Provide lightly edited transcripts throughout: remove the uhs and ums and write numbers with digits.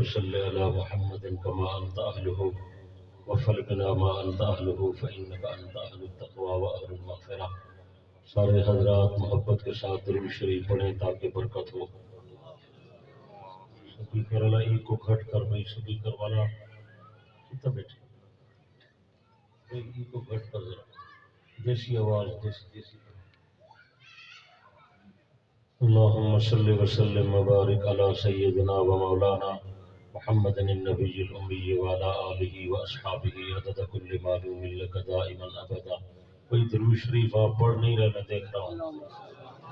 فصل على محمد كما أنت أهله وفلقنا ما أنت أهله فإنك أنت أهل التقوى وأهل المغفرة. سارے حضرات محبت کے ساتھ درود شریف پڑھیں تاکہ برکت ہو. سپیکر والا ای کو گھٹ کر بھائی، سپیکر والا کتنا بیٹھے ای کو گھٹ کر ذرا، دیسی آواز دیسی. اللهم صل وسلم وبارك على سيدنا ومولانا محمد النبي الأمي وعلى آله وأصحابه عدد كل معلوم لك دائما أبدا. کوئی درود شریف آپ پڑھ نہیں رہے، میں دیکھ رہا ہوں.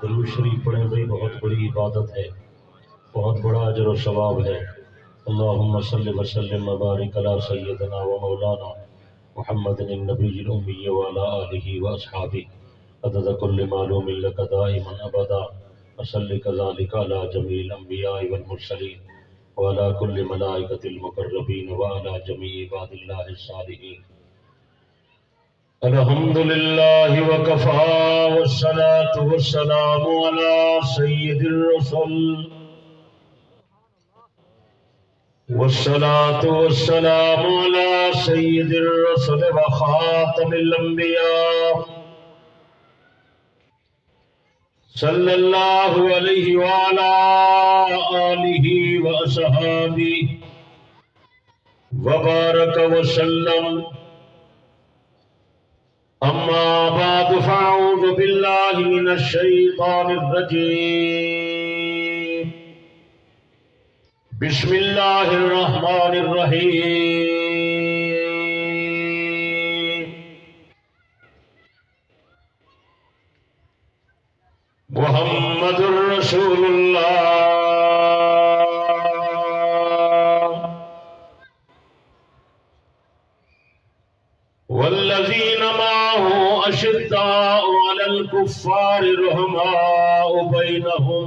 درود شریف پڑھیں بھائی، بہت بڑی عبادت ہے، بہت بڑا اجر و ثواب ہے. اللهم صل وسلم وبارك على سيدنا ومولانا محمد النبي الأمي وعلى آله وأصحابه عدد كل معلوم لك دائما أبدا. وصل كذلك على جميع الأنبياء والمرسلين وعلى كل ملائكة المقربين وعلى جميع عباد الله الصالحين. الحمد لله وكفى والصلاة والسلام على سيد الرسل والصلاة والسلام على سيد الرسل وخاتم الأنبياء صلى الله عليه وعلى آله وأصحابه وبارك وسلم. أما بعد فأعوذ بالله من الشيطان الرجيم. بسم الله الرحمن الرحيم. محمد رسول الله والذين معه أشداء على الكفار رحماء بينهم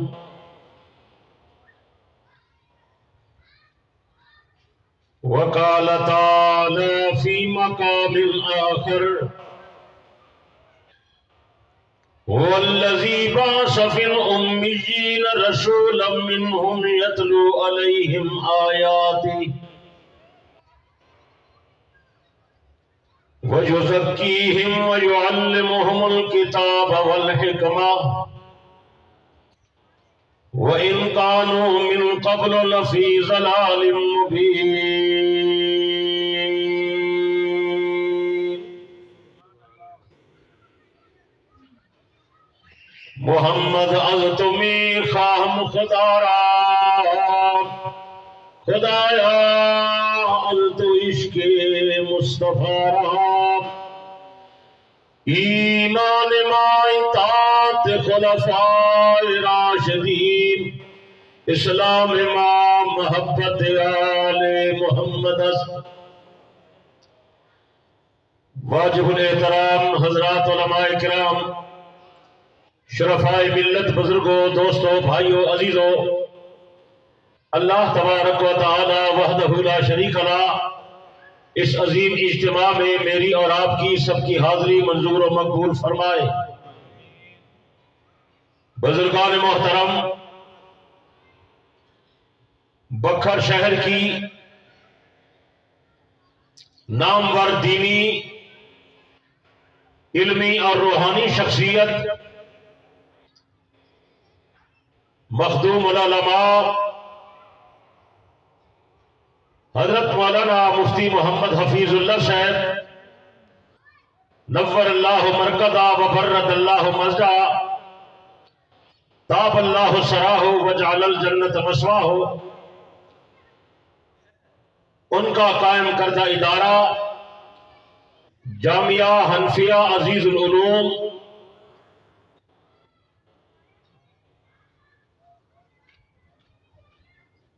وقال تعالى في مقام آخر هو الذي بعث في الأميين رسولا منهم يتلو عليهم آياته ويزكيهم ويعلمهم الكتاب والحكمة وإن كانوا من قبل لفي ضلال مبين. محمد از تمہیں خواہم خدا را، خدایا تو عشق مصطفیٰ را. ایمان ما اطاعت خلفاء راشدین، اسلام ما محبت آل محمد. واجب الاحترام حضرات علماء کرام، شرفائے ملت، بزرگوں، دوستوں، بھائیوں، عزیزوں، اللہ تبارک و تعالی وحدہ لا شریک لہ اس عظیم اجتماع میں میری اور آپ کی سب کی حاضری منظور و مقبول فرمائے. بزرگان محترم، بکھر شہر کی نامور دینی، علمی اور روحانی شخصیت مخدوم العلماء حضرت مولانا مفتی محمد حفیظ اللہ صاحب نور اللہ مرکزہ وبرد اللہ مسجدہ طاب اللہ سراہ وجعل الجنت مثواہ، ان کا قائم کردہ ادارہ جامعہ حنفیہ عزیز العلوم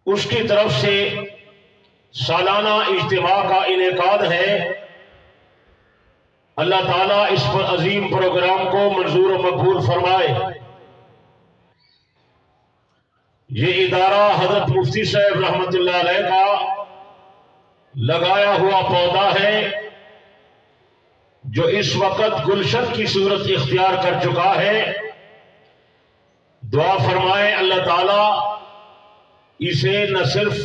اس کی طرف سے سالانہ اجتماع کا انعقاد ہے. اللہ تعالیٰ اس پر عظیم پروگرام کو منظور و مقبول فرمائے. یہ ادارہ حضرت مفتی صاحب رحمۃ اللہ علیہ کا لگایا ہوا پودا ہے جو اس وقت گلشن کی صورت اختیار کر چکا ہے. دعا فرمائیں اللہ تعالیٰ اسے نہ صرف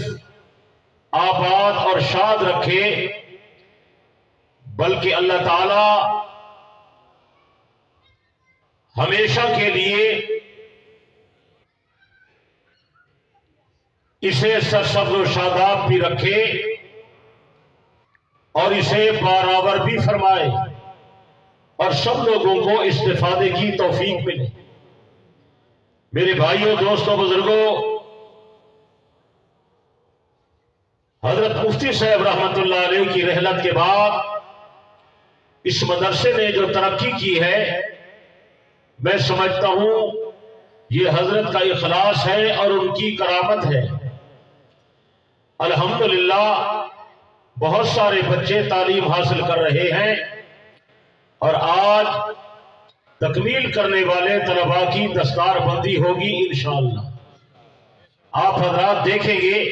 آباد اور شاد رکھے، بلکہ اللہ تعالی ہمیشہ کے لیے اسے سرسبز و شاداب بھی رکھے اور اسے برابر بھی فرمائے اور سب لوگوں کو استفادے کی توفیق ملے۔ میرے بھائیوں، دوستوں، بزرگوں، حضرت مفتی صاحب رحمت اللہ علیہ کی رحلت کے بعد اس مدرسے نے جو ترقی کی ہے، میں سمجھتا ہوں یہ حضرت کا اخلاص ہے اور ان کی کرامت ہے۔ الحمدللہ بہت سارے بچے تعلیم حاصل کر رہے ہیں اور آج تکمیل کرنے والے طلباء کی دستار بندی ہوگی انشاءاللہ۔ آپ حضرات دیکھیں گے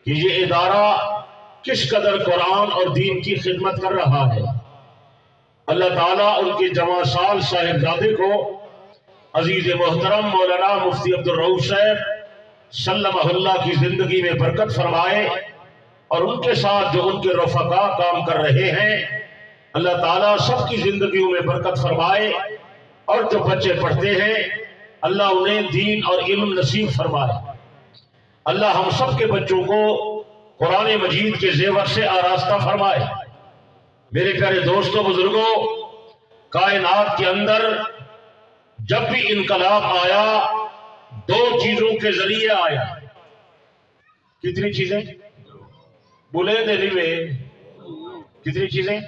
کہ یہ ادارہ کس قدر قرآن اور دین کی خدمت کر رہا ہے۔ اللہ تعالیٰ ان کے جواں سال صاحبزادے کو عزیز محترم مولانا مفتی عبدالرؤوف صاحب سلمہ اللہ کی زندگی میں برکت فرمائے، اور ان کے ساتھ جو ان کے رفقا کام کر رہے ہیں، اللہ تعالیٰ سب کی زندگیوں میں برکت فرمائے، اور جو بچے پڑھتے ہیں اللہ انہیں دین اور علم نصیب فرمائے۔ اللہ ہم سب کے بچوں کو قرآن مجید کے زیور سے آراستہ فرمائے۔ میرے پیارے دوستوں، بزرگوں، کائنات کے اندر جب بھی انقلاب آیا دو چیزوں کے ذریعے آیا۔ کتنی چیزیں؟ بولے نہیں وے، کتنی چیزیں؟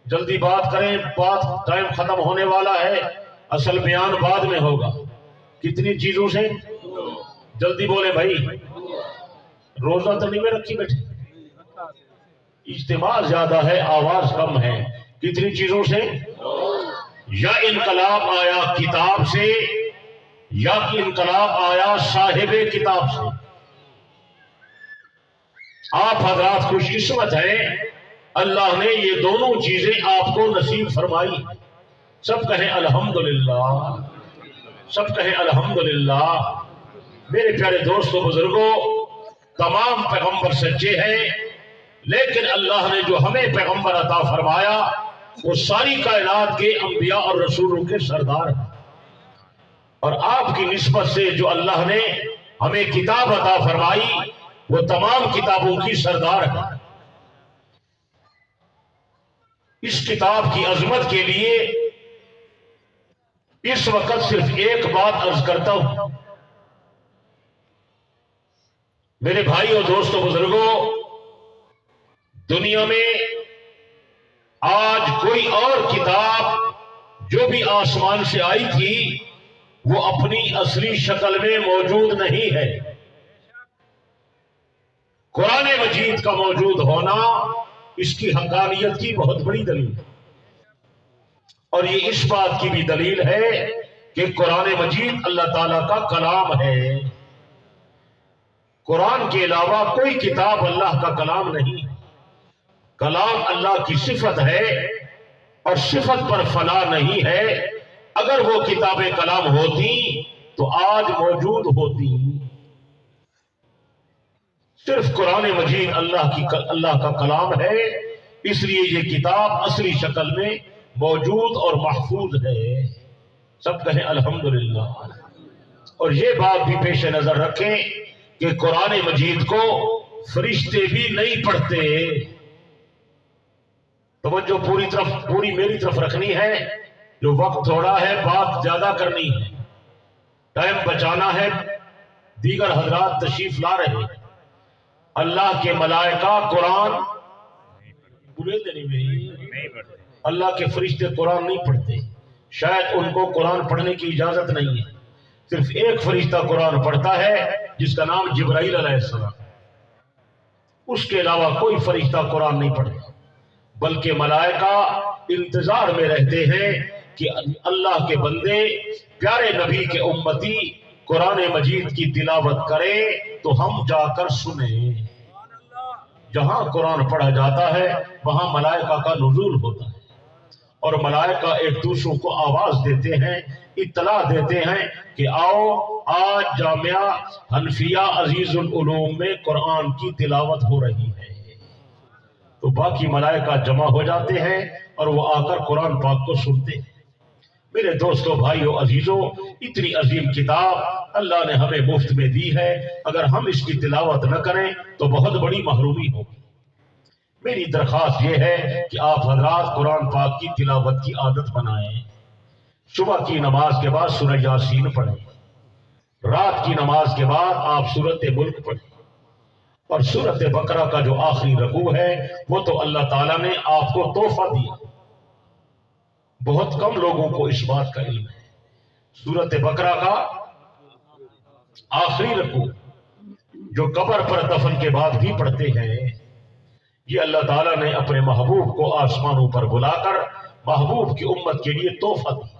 جلدی بات کریں، بات ٹائم ختم ہونے والا ہے، اصل بیان بعد میں ہوگا۔ کتنی چیزوں سے؟ جلدی بولے بھائی، روزہ تو نہیں میں رکھی بیٹھے، اجتماع زیادہ ہے آواز کم ہے۔ کتنی چیزوں سے؟ یا انقلاب آیا کتاب سے، یا انقلاب آیا صاحب کتاب سے۔ آپ حضرات خوش قسمت ہیں، اللہ نے یہ دونوں چیزیں آپ کو نصیب فرمائی۔ سب کہیں الحمدللہ، سب کہیں الحمدللہ۔ میرے پیارے دوستوں، بزرگوں، تمام پیغمبر سچے ہیں، لیکن اللہ نے جو ہمیں پیغمبر عطا فرمایا وہ ساری کائنات کے انبیاء اور رسولوں کے سردار ہیں، اور آپ کی نسبت سے جو اللہ نے ہمیں کتاب عطا فرمائی وہ تمام کتابوں کی سردار ہے۔ اس کتاب کی عظمت کے لیے اس وقت صرف ایک بات عرض کرتا ہوں۔ میرے بھائیوں، دوستوں، بزرگوں، دنیا میں آج کوئی اور کتاب جو بھی آسمان سے آئی تھی وہ اپنی اصلی شکل میں موجود نہیں ہے۔ قرآن مجید کا موجود ہونا اس کی حقانیت کی بہت بڑی دلیل ہے، اور یہ اس بات کی بھی دلیل ہے کہ قرآن مجید اللہ تعالیٰ کا کلام ہے۔ قرآن کے علاوہ کوئی کتاب اللہ کا کلام نہیں۔ کلام اللہ کی صفت ہے اور صفت پر فنا نہیں ہے۔ اگر وہ کتابیں کلام ہوتی تو آج موجود ہوتی۔ صرف قرآن مجید اللہ کا کلام ہے، اس لیے یہ کتاب اصلی شکل میں موجود اور محفوظ ہے۔ سب کہیں الحمدللہ۔ اور یہ بات بھی پیش نظر رکھیں کہ قرآن مجید کو فرشتے بھی نہیں پڑھتے۔ توجہ پوری میری طرف رکھنی ہے، جو وقت تھوڑا ہے بات زیادہ کرنی ہے، ٹائم بچانا ہے۔ دیگر حضرات تشریف لا رہے ہیں۔ اللہ کے ملائکہ قرآن نہیں پڑھتے، اللہ کے فرشتے قرآن نہیں پڑھتے، شاید ان کو قرآن پڑھنے کی اجازت نہیں ہے۔ صرف ایک فرشتہ قرآن پڑھتا ہے جس کا نام جبرائیل علیہ السلام، اس کے علاوہ کوئی فرشتہ قرآن نہیں پڑھتا، بلکہ ملائکہ انتظار میں رہتے ہیں کہ اللہ کے بندے پیارے نبی کے امتی قرآن مجید کی تلاوت کرے تو ہم جا کر سنیں۔ جہاں قرآن پڑھا جاتا ہے وہاں ملائکہ کا نزول ہوتا ہے، اور ملائکہ ایک دوسروں کو آواز دیتے ہیں، اطلاع دیتے ہیں کہ آؤ آج جامعہ حنفیہ عزیز العلوم میں قرآن کی تلاوت ہو رہی ہے، تو باقی ملائکہ جمع ہو جاتے ہیں اور وہ آ کر قرآن پاک کو سنتے ہیں۔ میرے دوستوں، بھائیوں، عزیزوں، اتنی عظیم کتاب اللہ نے ہمیں مفت میں دی ہے، اگر ہم اس کی تلاوت نہ کریں تو بہت بڑی محرومی ہوگی۔ میری درخواست یہ ہے کہ آپ حضرات قرآن پاک کی تلاوت کی عادت بنائیں۔ صبح کی نماز کے بعد سورہ یاسین پڑھیں، رات کی نماز کے بعد آپ سورۃ ملک پڑھیں، اور سورۃ بقرہ کا جو آخری رکوع ہے وہ تو اللہ تعالیٰ نے آپ کو تحفہ دیا، بہت کم لوگوں کو اس بات کا علم ہے۔ سورۃ بقرہ کا آخری رکوع جو قبر پر دفن کے بعد بھی پڑھتے ہیں، یہ اللہ تعالیٰ نے اپنے محبوب کو آسمانوں پر بلا کر محبوب کی امت کے لیے تحفہ دیا۔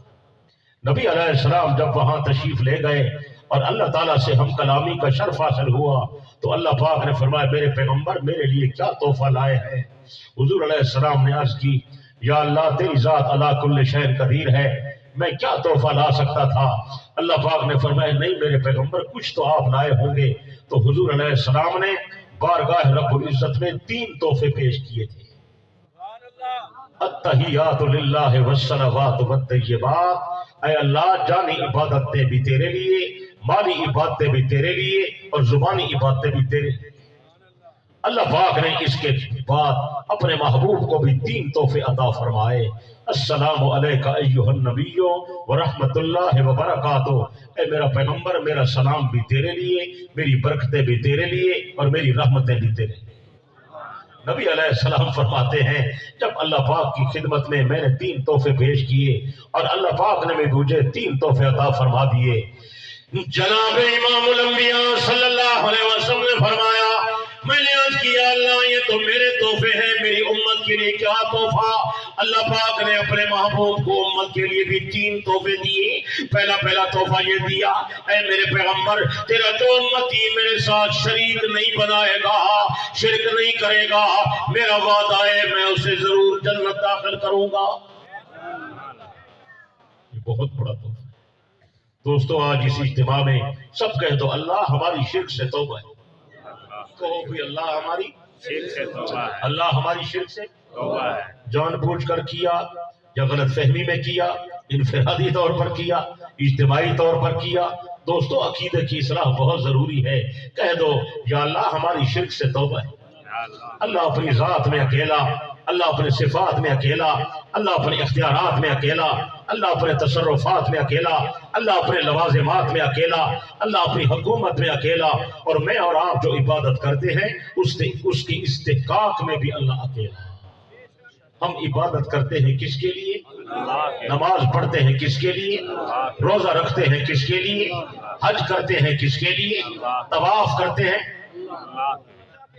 نبی علیہ السلام جب وہاں تشریف لے گئے اور اللہ تعالیٰ سے ہم کلامی کا شرف حاصل ہوا تو اللہ پاک نے فرمایا میرے پیغمبر میرے لیے کیا تحفہ لائے ہیں؟ حضور علیہ السلام نے عرض کی یا اللہ تیری ذات علی کل شیء قدیر ہے، میں کیا تحفہ لا سکتا تھا؟ اللہ پاک نے فرمایا نہیں میرے پیغمبر کچھ تو آپ لائے ہوں گے۔ تو حضور علیہ السلام نے بارگاہ رب العزت میں 3 تحفے پیش کیے تھے، التحیات للہ والصلوات والطیبات، اے اللہ جانی عبادتیں بھی تیرے لیے، مالی عبادتیں بھی تیرے لیے، اور زبانی عبادتیں بھی تیرے لیے۔ اللہ پاک نے اس کے بعد اپنے محبوب کو بھی 3 تحفے عطا فرمائے، السلام علیکہ ایھا النبی ورحمۃ اللہ وبرکاتہ، اے میرا پیغمبر میرا سلام بھی تیرے لیے، میری برکتیں بھی تیرے لیے، اور میری رحمتیں بھی تیرے لیے۔ نبی علیہ السلام فرماتے ہیں جب اللہ پاک کی خدمت میں نے 3 تحفے پیش کیے اور اللہ پاک نے مجھے 3 تحفے عطا فرما دیے، جناب امام الانبیاء صلی اللہ علیہ وسلم نے فرمایا میں نے عرض کیا اللہ یہ تو میرے تحفے ہیں، میری امت کے لیے کیا تحفہ؟ اللہ پاک نے اپنے محبوب کو امت کے لیے بھی 3 تحفے دیے۔ پہلا تحفہ یہ دیا اے میرے پیغمبر تیرا جو امتی میرے ساتھ شریک نہیں بنائے گا، شرک نہیں کرے گا، میرا وعدہ ہے میں اسے ضرور جنت داخل کروں گا۔ یہ بہت بڑا تحفہ ہے دوستو۔ آج اس اجتماع میں سب کہہ دو اللہ ہماری شرک سے توبہ ہے، کہو بھی اللہ ہماری شرک سے توبہ ہے، اللہ ہماری شرک سے توبہ ہے، جان بوجھ کر کیا یا غلط فہمی میں کیا، انفرادی طور پر کیا، اجتماعی طور پر کیا۔ دوستو عقیدے کی اصلاح بہت ضروری ہے، کہہ دو یا اللہ ہماری شرک سے توبہ ہے۔ اللہ اپنی ذات میں اکیلا، اللہ اپنے صفات میں اکیلا، اللہ اپنے اختیارات میں اکیلا، اللہ اپنے تصرفات میں اکیلا، اللہ اپنے لوازمات میں اکیلا، اللہ اپنی حکومت میں اکیلا، اور میں اور آپ جو عبادت کرتے ہیں اس کی استحقاق میں بھی اللہ اکیلا۔ ہم عبادت کرتے ہیں کس کے لیے؟ نماز پڑھتے ہیں کس کے لیے؟ روزہ رکھتے ہیں کس کے لیے؟ حج کرتے ہیں کس کے لیے؟ طواف کرتے ہیں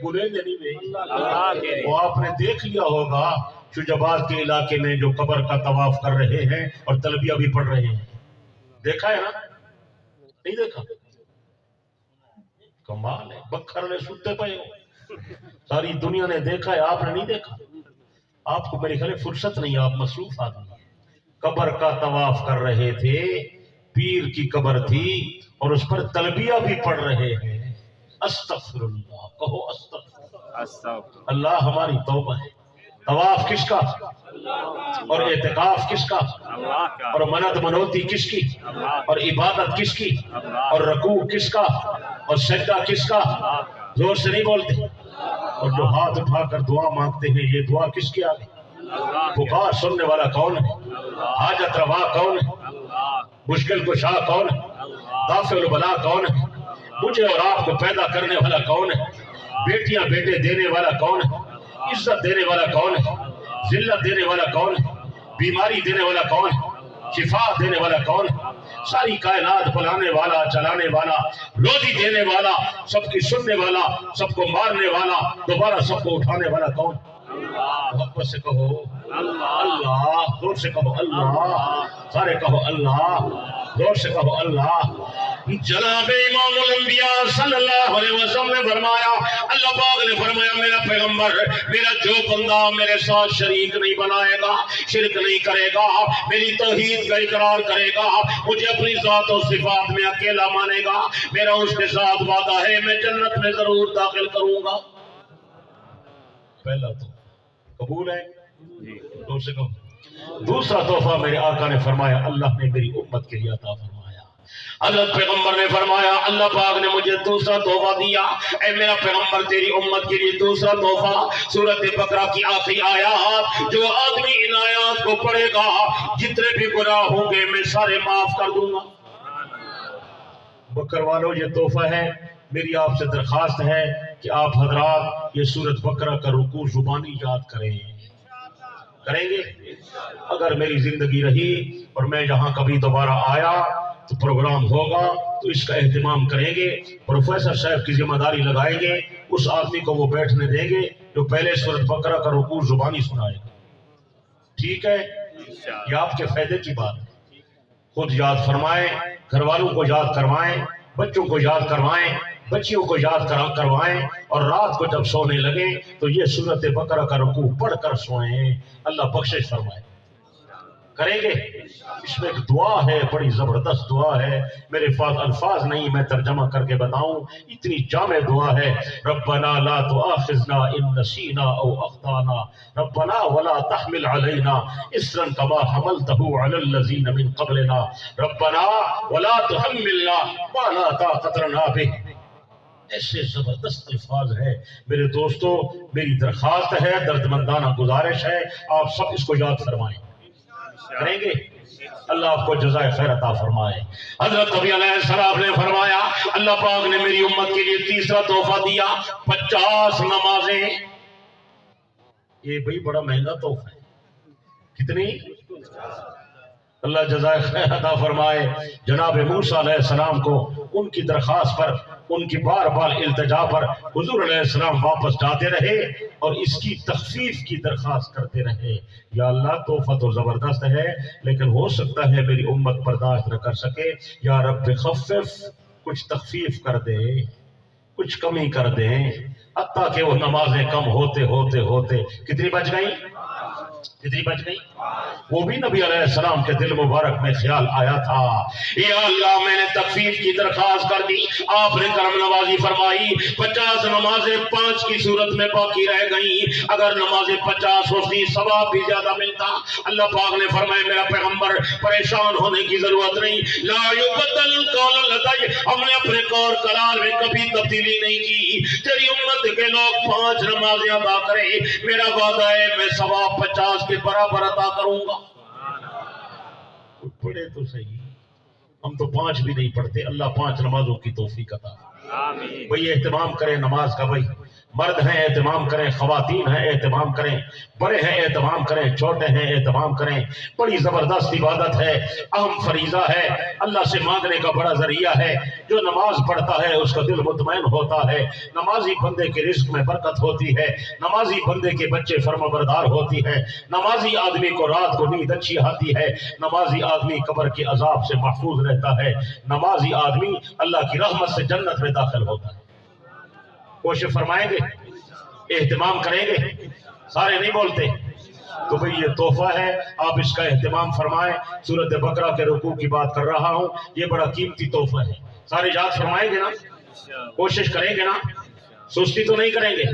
بولیں گے نہیں؟ وہ آپ نے دیکھ لیا ہوگا شجاباد کے علاقے میں جو قبر کا طواف کر رہے ہیں اور تلبیہ بھی پڑھ رہے ہیں، دیکھا ہے نا؟ نہیں دیکھا؟ کمال ہے، بکھر میں سوتے پے ہو، ساری دنیا نے دیکھا ہے، آپ نے نہیں دیکھا۔ آپ کو میرے خیال فرصت نہیں، آپ مصروف آدمی۔ قبر کا طواف کر رہے تھے، پیر کی قبر تھی اور اس پر تلبیہ بھی پڑھ رہے ہیں، استغفر اللہ، کہو استغفر اللہ، ہماری توبہ ہے۔ طواف کس کا اور اعتکاف کس کا اور منت منوتی کس کی اور عبادت کس کی اور رکوع کس کا اور سجدہ کس کا؟ زور سے نہیں بولتے۔ اور جو ہاتھ اٹھا کر دعا مانگتے ہیں یہ دعا کس کے آگے؟ پکار سننے والا کون ہے؟ حاجت روا کون ہے؟ مشکل کشا کون ہے؟ دافع البلا کون ہے؟ مجھے اور آپ کو پیدا کرنے والا کون ہے؟ بیٹیاں بیٹے دینے والا کون ہے؟ عزت دینے والا کون ہے؟ ذلت دینے والا کون ہے؟ بیماری دینے والا کون ہے؟ شفا دینے والا کون ہے؟ ساری کائنات بلانے والا، چلانے والا، روزی دینے والا، سب کی سننے والا، سب کو مارنے والا، دوبارہ سب کو اٹھانے والا کون؟ محبت سے کہو اللہ، زور سے کہو اللہ، سارے کہو اللہ۔ غور سے کہو اللہ۔ جناب امام الانبیاء صلی اللہ علیہ وسلم نے فرمایا، اللہ پاک نے فرمایا میرا پیغمبر، میرا جو بندہ میرے ساتھ شریک نہیں بنائے گا، شرک نہیں کرے گا، میری توحید کا اقرار کرے گا، مجھے اپنی ذات و صفات میں اکیلا مانے گا، میرا اس کے ساتھ وعدہ ہے میں جنت میں ضرور داخل کروں گا۔ پہلا تو قبول ہے، دوسرے کو دوسرا تحفہ میرے آقا نے فرمایا اللہ نے میری امت کے لیے عطا فرمایا۔ حضرت پیغمبر نے فرمایا اللہ پاک نے مجھے دوسرا تحفہ دیا، اے میرا پیغمبر تیری امت کے لیے دوسرا تحفہ سورۃ بقرہ کی آخری آیات، جو آدمی ان آیات کو پڑھے گا جتنے بھی گناہ ہوں گے میں سارے معاف کر دوں گا۔ بکر والو یہ تحفہ ہے، میری آپ سے درخواست ہے کہ آپ حضرات یہ سورۃ بقرہ کا رکوع زبانی یاد کریں گے۔ اگر میری زندگی رہی اور میں یہاں کبھی دوبارہ آیا تو پروگرام ہوگا تو اس کا اہتمام کریں گے، پروفیسر صاحب کی ذمہ داری لگائیں گے، اس آدمی کو وہ بیٹھنے دیں گے جو پہلے سورۃ بقرہ کا رکوع زبانی سنائے گا، ٹھیک ہے؟ یہ آپ کے فائدے کی بات ہے، خود یاد فرمائیں، گھر والوں کو یاد کروائیں، بچوں کو یاد کروائیں، بچیوں کو یاد کروائیں، اور رات کو جب سونے لگیں تو یہ سورۃ بقرہ کا رکوع پڑھ کر سوئیں، اللہ بخشش فرمائے۔ کریں گے؟ اس میں ایک دعا ہے، بڑی زبردست دعا ہے، میرے پاس الفاظ نہیں میں ترجمہ کر کے بتاؤں، اتنی جامع دعا ہے۔ ربنا لا تؤاخذنا ان نسینا او اخطانا ربنا ولا تحمل علینا اصرا کما حملته علی الذین من قبلنا ربنا ولا تحملنا ما لا طاقت لنا به۔ ایسے زبردست الفاظ ہے میرے دوستو، میری درخواست ہے، دردمندانہ گزارش ہے، آپ سب اس کو یاد فرمائیں، کریں گے؟ اللہ آپ کو جزائے خیر عطا فرمائے۔ حضرت نبی علیہ السلام نے فرمایا اللہ پاک نے میری امت کے لیے تیسرا تحفہ دیا 50 نمازیں۔ یہ بھئی بڑا مہنگا تحفہ ہے، کتنی؟ اللہ جزائے خیر عطا فرمائے۔ جناب موسیٰ علیہ السلام کو ان کی درخواست پر، ان کی بار بار التجا پر حضور علیہ السلام واپس جاتے رہے اور اس کی تخفیف کی درخواست کرتے رہے، یا اللہ تحفہ تو زبردست ہے لیکن ہو سکتا ہے میری امت برداشت نہ کر سکے، یا رب خفف، کچھ تخفیف کر دے، کچھ کمی کر دے، حتیٰ کہ وہ نمازیں کم ہوتے ہوتے ہوتے کتنی بچ گئی؟ کتنی بچ گئی؟ وہ بھی نبی علیہ السلام کے دل مبارک میں خیال آیا تھا، یا اللہ میں نے تخفیف کی درخواست کر دی، آپ نے کرم نوازی فرمائی، 50 نمازیں 5 کی صورت میں باقی رہ گئیں، اگر نمازیں 50 ہوتی ثواب بھی زیادہ ملتا۔ اللہ پاک نے فرمایا میرا پیغمبر پریشان ہونے کی ضرورت نہیں، لا یبدل القول لدی، ہم نے اپنے قول قرار میں کبھی تبدیلی نہیں کی، تیری امت کے لوگ 5 نمازیں ادا کریں، میرا وعدہ ہے میں ثواب 50 کے برابر عطا کروں گا۔ پڑھے تو صحیح، ہم تو 5 بھی نہیں پڑھتے، اللہ 5 نمازوں کی توفیق عطا فرمائے۔ بھئی اہتمام کریں نماز کا، بھئی مرد ہیں اہتمام کریں، خواتین ہیں اہتمام کریں، بڑے ہیں اہتمام کریں، چھوٹے ہیں اہتمام کریں، بڑی زبردست عبادت ہے، اہم فریضہ ہے، اللہ سے مانگنے کا بڑا ذریعہ ہے، جو نماز پڑھتا ہے اس کا دل مطمئن ہوتا ہے، نمازی بندے کے رزق میں برکت ہوتی ہے، نمازی بندے کے بچے فرمانبردار ہوتی ہیں، نمازی آدمی کو رات کو نیند اچھی آتی ہے، نمازی آدمی قبر کے عذاب سے محفوظ رہتا ہے، نمازی آدمی اللہ کی رحمت سے جنت میں داخل ہوتا ہے۔ کوشش فرمائیں گے، اہتمام کریں گے، سارے نہیں بولتے تو بھئی یہ تحفہ ہے، آپ اس کا اہتمام فرمائیں۔ سورۃ بقرہ کے رکوع کی بات کر رہا ہوں، یہ بڑا قیمتی تحفہ ہے، سارے یاد فرمائیں گے نا، کوشش کریں گے نا، سستی تو نہیں کریں گے۔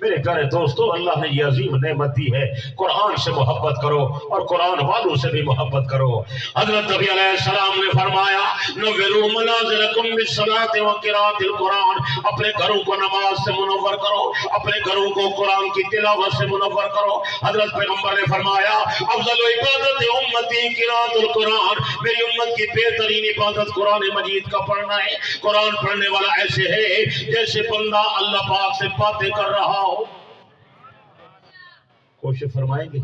میرے پیارے دوستو، اللہ نے یہ عظیم نعمت دی ہے، قرآن سے محبت کرو اور قرآن والوں سے بھی محبت کرو۔ حضرت نبی علیہ السلام نے فرمایا نوّروا منازلکم بالصلاۃ وقراءۃ القرآن، اپنے گھروں کو نماز سے منور کرو، اپنے گھروں کو قرآن کی تلاوت سے منور کرو۔ حضرت پیغمبر نے فرمایا افضل عبادت امتی قراءۃ القرآن، میری امت کی بہترین عبادت قرآن مجید کا پڑھنا ہے۔ قرآن پڑھنے والا ایسے ہے جیسے بندہ اللہ پاک سے باتیں کر رہا ہو۔ کوشش فرمائیں گے،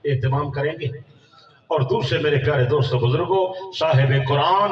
اہتمام کریں گے۔ اور دوسرے میرے پیارے دوستو بزرگوں، صاحب قرآن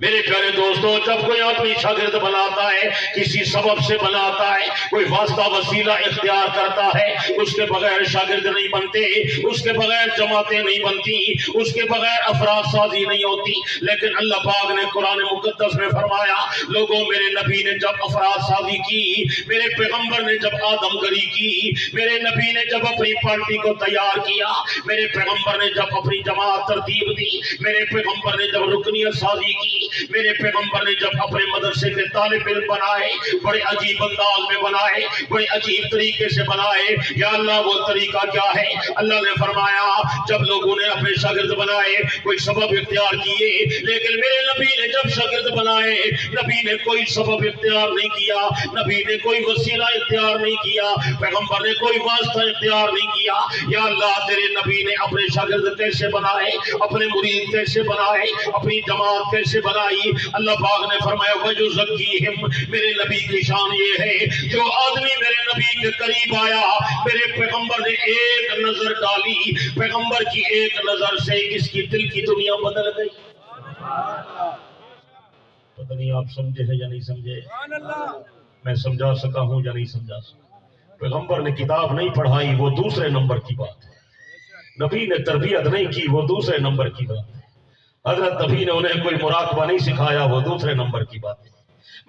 میرے پیارے دوستوں، جب کوئی آدمی شاگرد بناتا ہے، کسی سبب سے بناتا ہے، کوئی واسطہ وسیلہ اختیار کرتا ہے، اس کے بغیر شاگرد نہیں بنتے، اس کے بغیر جماعتیں نہیں بنتی، اس کے بغیر افراد سازی نہیں ہوتی۔ لیکن اللہ پاک نے قرآن مقدس میں فرمایا، لوگوں میرے نبی نے جب افراد سازی کی، میرے پیغمبر نے جب آدم گری کی، میرے نبی نے جب اپنی پارٹی کو تیار کیا، میرے پیغمبر نے جب اپنی جماعت ترتیب دی، میرے پیغمبر نے جب رکنیت سازی کی، میرے پیغمبر نے جب اپنے مدرسے کے طالب علم بنائے، بڑے عجیب انداز میں بنائے، بڑے عجیب طریقے سے بنائے۔ یا اللہ وہ طریقہ کیا ہے؟ اللہ نے فرمایا جب لوگوں نے اپنے شاگرد بنائے کوئی سبب اختیار کیے، لیکن میرے نبی نے جب شاگرد بنائے، نبی نے کوئی سبب اختیار نہیں کیا، نبی نے کوئی وسیلہ اختیار نہیں کیا، پیغمبر نے کوئی واسطہ اختیار نہیں کیا۔ یا اللہ تیرے نبی نے اپنے شاگرد کیسے بنائے، اپنے مرید کیسے بنائے، اپنی جماعت کیسے بنائی؟ اللہ پاک نے فرمایا وَيُزَكِّيهِمْ، میرے نبی کی شان یہ ہے جو آدمی میرے نبی کے قریب آیا، میرے پیغمبر نے ایک نظر ڈالی، پیغمبر کی ایک نظر سے اس کی دل کی دنیا بدل گئی۔ پتہ نہیں آپ سمجھے ہیں یا نہیں سمجھے، میں سمجھا سکا ہوں یا نہیں سمجھا سکا۔ پیغمبر نے کتاب نہیں پڑھائی، وہ دوسرے نمبر کی بات ہے، نبی نے تربیت نہیں کی، وہ دوسرے نمبر کی بات ہے، حضرت نبی نے انہیں کوئی مراقبہ نہیں سکھایا، وہ دوسرے نمبر کی بات ہے۔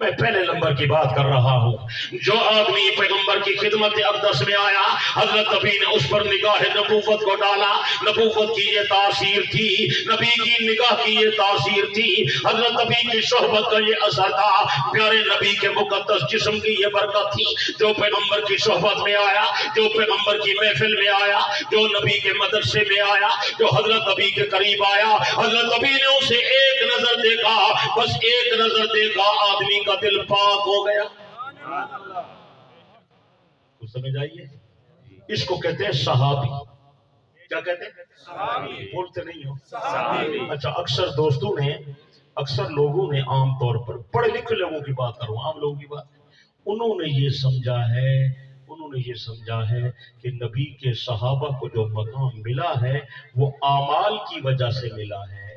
میں پہلے نمبر کی بات کر رہا ہوں، جو آدمی پیغمبر کی خدمت اقدس میں آیا، حضرت نبی نے اس پر نگاہ نبوت کو ڈالا، نبوت کی یہ تاثیر تھی، نبی کی نگاہ کی یہ تاثیر تھی، حضرت نبی کی صحبت کا یہ اثر تھا، پیارے نبی کے مقدس جسم کی یہ برکت تھی۔ جو پیغمبر کی صحبت میں آیا، جو پیغمبر کی محفل میں آیا، جو نبی کے مدرسے میں آیا، جو حضرت نبی کے قریب آیا، حضرت نبی نے اسے ایک نظر دیکھا، بس ایک نظر دیکھا، آدمی کا دل پاک ہو گیا۔ کچھ سمجھ آئیے؟ اس کو کہتے ہیں صحابی۔ کیا کہتے ہیں؟ صحابی۔ بولتے نہیں ہو؟ صحابی۔ اچھا، اکثر لوگوں نے عام طور پر پڑھے لکھے لوگوں کی بات کروں، عام لوگوں کی بات، انہوں نے یہ سمجھا ہے کہ نبی کے صحابہ کو جو مقام ملا ہے وہ اعمال کی وجہ سے ملا ہے،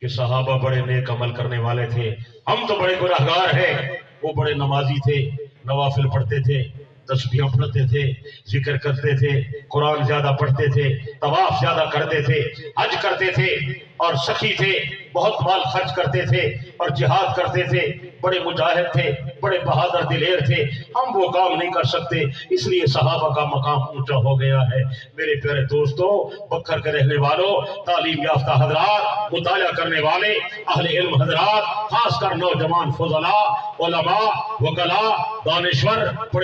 کہ صحابہ بڑے نیک عمل کرنے والے تھے، ہم تو بڑے گناہگار ہیں، وہ بڑے نمازی تھے، نوافل پڑھتے تھے، تسبیح پڑھتے تھے، ذکر کرتے تھے، قرآن زیادہ پڑھتے تھے، طواف زیادہ کرتے تھے، حج کرتے تھے، اور سخی تھے، بہت مال خرچ کرتے تھے اور جہاد کرتے تھے، بڑے مجاہد تھے، بڑے بہادر دلیر تھے، ہم وہ کام نہیں کر سکتے، اس لیے صحابہ کا مقام اونچا ہو گیا ہے۔ میرے پیارے دوستوں، بکر کے رہنے والوں، تعلیم یافتہ حضرات، مطالعہ کرنے والے اہل علم حضرات، خاص کر نوجوان فضلاء، علماء، وکلاء، دانشور،